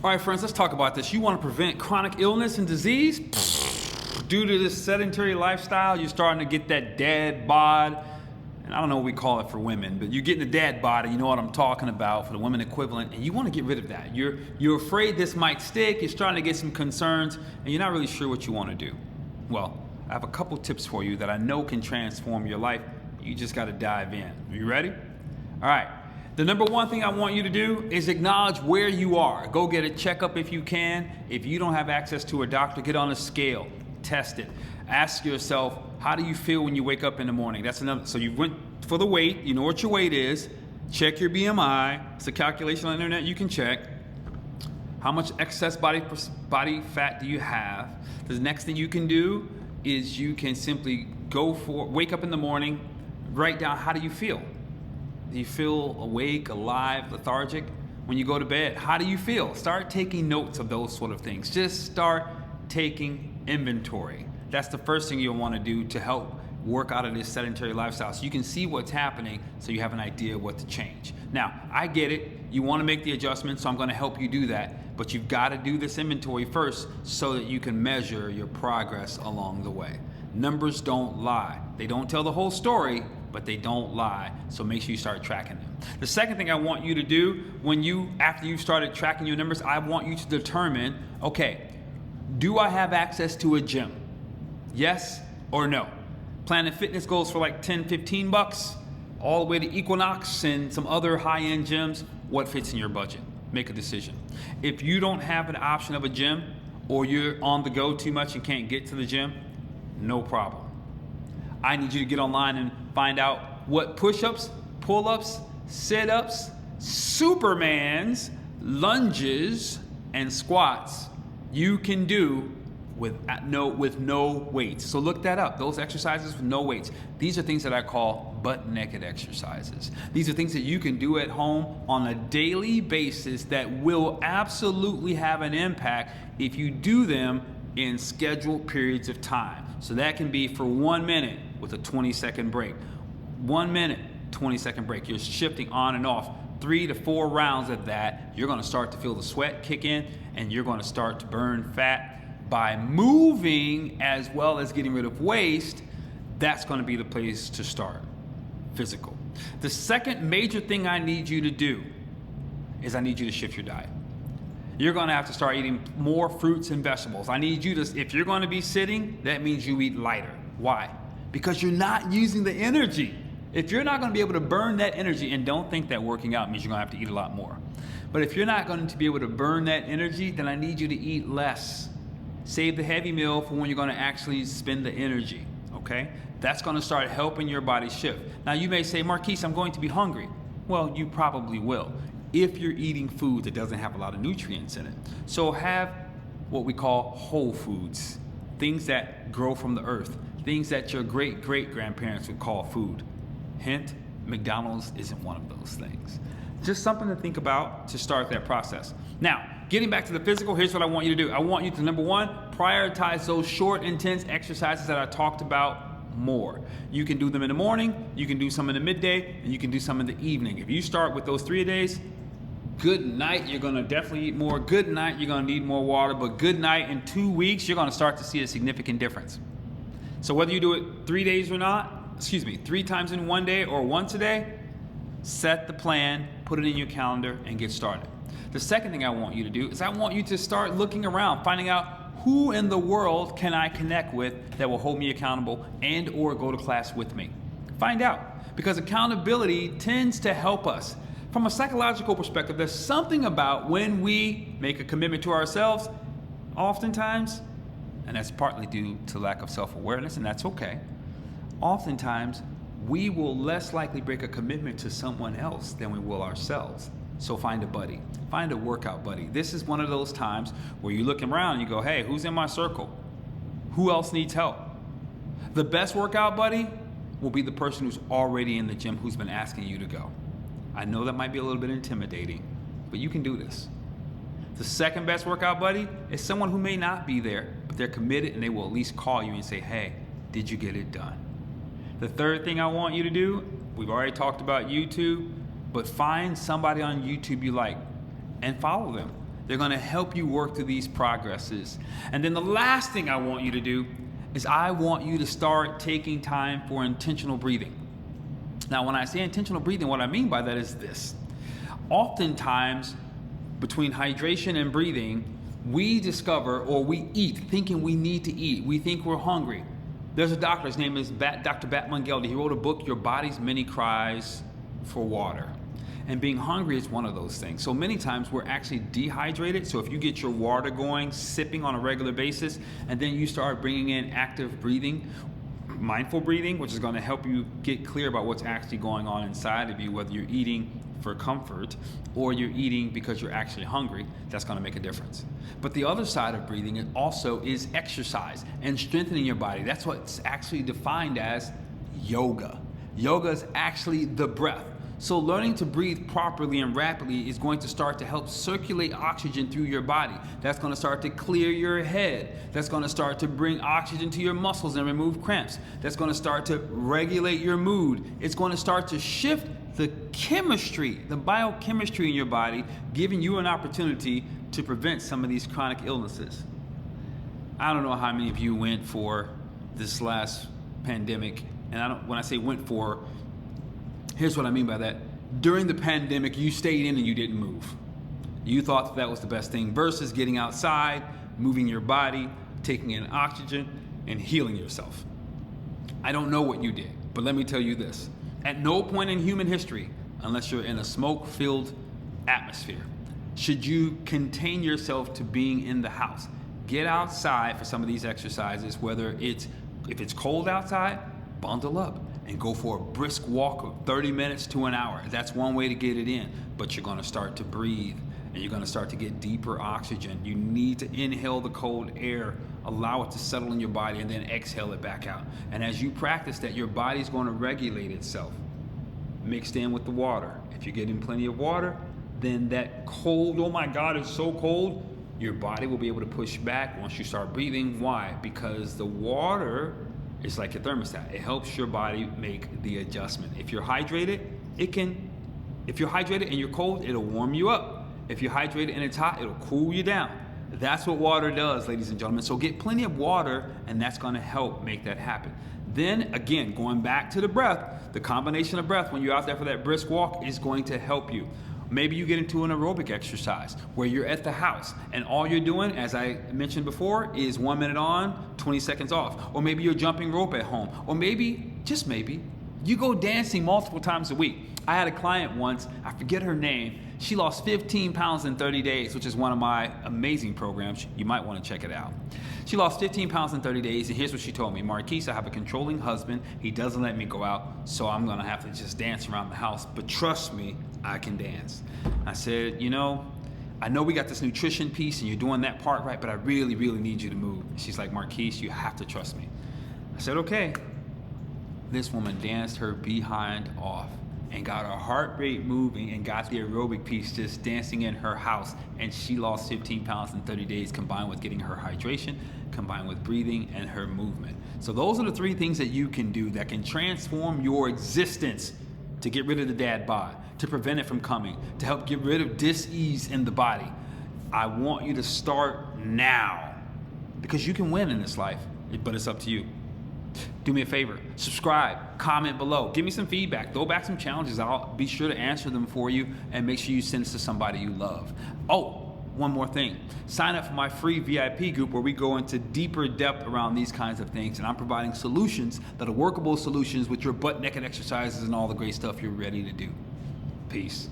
All right, friends, let's talk about this. You want to prevent chronic illness and disease? Due to this sedentary lifestyle, you're starting to get that dad bod. And I don't know what we call it for women, but you're getting the dad body. You know what I'm talking about for the women equivalent. And you want to get rid of that. You're afraid this might stick. You're starting to get some concerns, and you're not really sure what you want to do. Well, I have a couple tips for you that I know can transform your life. You just got to dive in. Are you ready? All right. The number one thing I want you to do is acknowledge where you are. Go get a checkup if you can. If you don't have access to a doctor, get on a scale, test it. Ask yourself, how do you feel when you wake up in the morning? That's another. So you went for the weight. You know what your weight is. Check your BMI. It's a calculation on the internet you can check. How much excess body fat do you have? The next thing you can do is you can simply wake up in the morning, write down how do you feel. Do you feel awake, alive, lethargic? When you go to bed, how do you feel? Start taking notes of those sort of things. Just start taking inventory. That's the first thing you'll want to do to help work out of this sedentary lifestyle, so you can see what's happening, so you have an idea what to change. Now, I get it. You want to make the adjustments, so I'm going to help you do that. But you've got to do this inventory first so that you can measure your progress along the way. Numbers don't lie. They don't tell the whole story, but they don't lie. So make sure you start tracking them. The second thing I want you to do after you've started tracking your numbers, I want you to determine, okay, do I have access to a gym? Yes or no? Planet Fitness goes for like 10, 15 bucks, all the way to Equinox and some other high-end gyms. What fits in your budget? Make a decision. If you don't have an option of a gym, or you're on the go too much and can't get to the gym, no problem. I need you to get online and find out what push-ups, pull-ups, sit-ups, supermans, lunges, and squats you can do with no weights. So look that up. Those exercises with no weights. These are things that I call butt naked exercises. These are things that you can do at home on a daily basis that will absolutely have an impact if you do them in scheduled periods of time. So that can be for 1 minute with a 20-second break. 1 minute, 20-second break. You're shifting on and off. 3 to 4 rounds of that. You're going to start to feel the sweat kick in, and you're going to start to burn fat by moving as well as getting rid of waste. That's going to be the place to start. Physical. The second major thing I need you to do is I need you to shift your diet. You're going to have to start eating more fruits and vegetables. I need you to, if you're going to be sitting, that means you eat lighter. Why? Because you're not using the energy. If you're not going to be able to burn that energy, and don't think that working out means you're going to have to eat a lot more. But if you're not going to be able to burn that energy, then I need you to eat less. Save the heavy meal for when you're going to actually spend the energy, okay? That's going to start helping your body shift. Now you may say, Marquise, I'm going to be hungry. Well, you probably will if you're eating food that doesn't have a lot of nutrients in it. So have what we call whole foods, things that grow from the earth, things that your great-great-grandparents would call food. Hint, McDonald's isn't one of those things. Just something to think about to start that process. Now, getting back to the physical, here's what I want you to do. I want you to, number one, prioritize those short, intense exercises that I talked about more. You can do them in the morning, you can do some in the midday, and you can do some in the evening. If you start with those 3 days, good night, you're gonna definitely eat more. Good night, you're gonna need more water, but good night in 2 weeks, you're gonna start to see a significant difference. So whether you do it 3 days or not, 3 times in 1 day or once a day, set the plan, put it in your calendar, and get started. The second thing I want you to do is I want you to start looking around, finding out who in the world can I connect with that will hold me accountable and or go to class with me. Find out, because accountability tends to help us. From a psychological perspective, there's something about when we make a commitment to ourselves, oftentimes, and that's partly due to lack of self-awareness, and that's okay, oftentimes we will less likely break a commitment to someone else than we will ourselves. So find a buddy, find a workout buddy. This is one of those times where you look around and you go, hey, who's in my circle? Who else needs help? The best workout buddy will be the person who's already in the gym, who's been asking you to go. I know that might be a little bit intimidating, but you can do this. The second best workout buddy is someone who may not be there, but they're committed and they will at least call you and say, hey, did you get it done? The third thing I want you to do, we've already talked about YouTube, but find somebody on YouTube you like and follow them. They're going to help you work through these progresses. And then the last thing I want you to do is I want you to start taking time for intentional breathing. Now, when I say intentional breathing, what I mean by that is this. Oftentimes, between hydration and breathing, we discover or we eat thinking we need to eat. We think we're hungry. There's a doctor, his name is Dr. Bat Mungeldi. He wrote a book, Your Body's Many Cries for Water. And being hungry is one of those things. So many times we're actually dehydrated. So if you get your water going, sipping on a regular basis, and then you start bringing in active breathing, mindful breathing, which is going to help you get clear about what's actually going on inside of you, whether you're eating for comfort or you're eating because you're actually hungry, that's going to make a difference. But the other side of breathing also is exercise and strengthening your body. That's what's actually defined as yoga. Yoga is actually the breath. So learning to breathe properly and rapidly is going to start to help circulate oxygen through your body. That's going to start to clear your head. That's going to start to bring oxygen to your muscles and remove cramps. That's going to start to regulate your mood. It's going to start to shift the chemistry, the biochemistry in your body, giving you an opportunity to prevent some of these chronic illnesses. I don't know how many of you went for this last pandemic, and when I say went for, here's what I mean by that. During the pandemic, you stayed in and you didn't move. You thought that was the best thing versus getting outside, moving your body, taking in oxygen, and healing yourself. I don't know what you did, but let me tell you this. At no point in human history, unless you're in a smoke-filled atmosphere, should you contain yourself to being in the house. Get outside for some of these exercises, if it's cold outside, bundle up and go for a brisk walk of 30 minutes to an hour. That's one way to get it in, but you're gonna start to breathe and you're gonna start to get deeper oxygen. You need to inhale the cold air, allow it to settle in your body, and then exhale it back out. And as you practice that, your body's gonna regulate itself, mixed in with the water. If you're getting plenty of water, then that cold, oh my God, it's so cold, your body will be able to push back once you start breathing. Why? Because the water is like a thermostat. It helps your body make the adjustment. If you're hydrated, if you're hydrated and you're cold, it'll warm you up. If you're hydrated and it's hot, it'll cool you down. That's what water does, ladies and gentlemen. So get plenty of water, and that's gonna help make that happen. Then again, going back to the breath, the combination of breath when you're out there for that brisk walk is going to help you. Maybe you get into an aerobic exercise where you're at the house and all you're doing, as I mentioned before, is 1 minute on, 20 seconds off. Or maybe you're jumping rope at home. Or maybe, just maybe, you go dancing multiple times a week. I had a client once, I forget her name, she lost 15 pounds in 30 days, which is one of my amazing programs. You might want to check it out. She lost 15 pounds in 30 days, and here's what she told me. Marquise, I have a controlling husband. He doesn't let me go out, so I'm going to have to just dance around the house. But trust me, I can dance. I said, I know we got this nutrition piece, and you're doing that part right, but I really, really need you to move. She's like, Marquise, you have to trust me. I said, okay. This woman danced her behind off and got her heart rate moving and got the aerobic piece just dancing in her house, and she lost 15 pounds in 30 days combined with getting her hydration, combined with breathing and her movement. So those are the 3 things that you can do that can transform your existence to get rid of the dad bod, to prevent it from coming, to help get rid of dis-ease in the body. I want you to start now because you can win in this life, but it's up to you. Do me a favor, subscribe, comment below, give me some feedback, throw back some challenges. I'll be sure to answer them for you, and make sure you send this to somebody you love. Oh, one more thing. Sign up for my free VIP group where we go into deeper depth around these kinds of things, and I'm providing solutions that are workable solutions with your butt naked exercises and all the great stuff you're ready to do. Peace.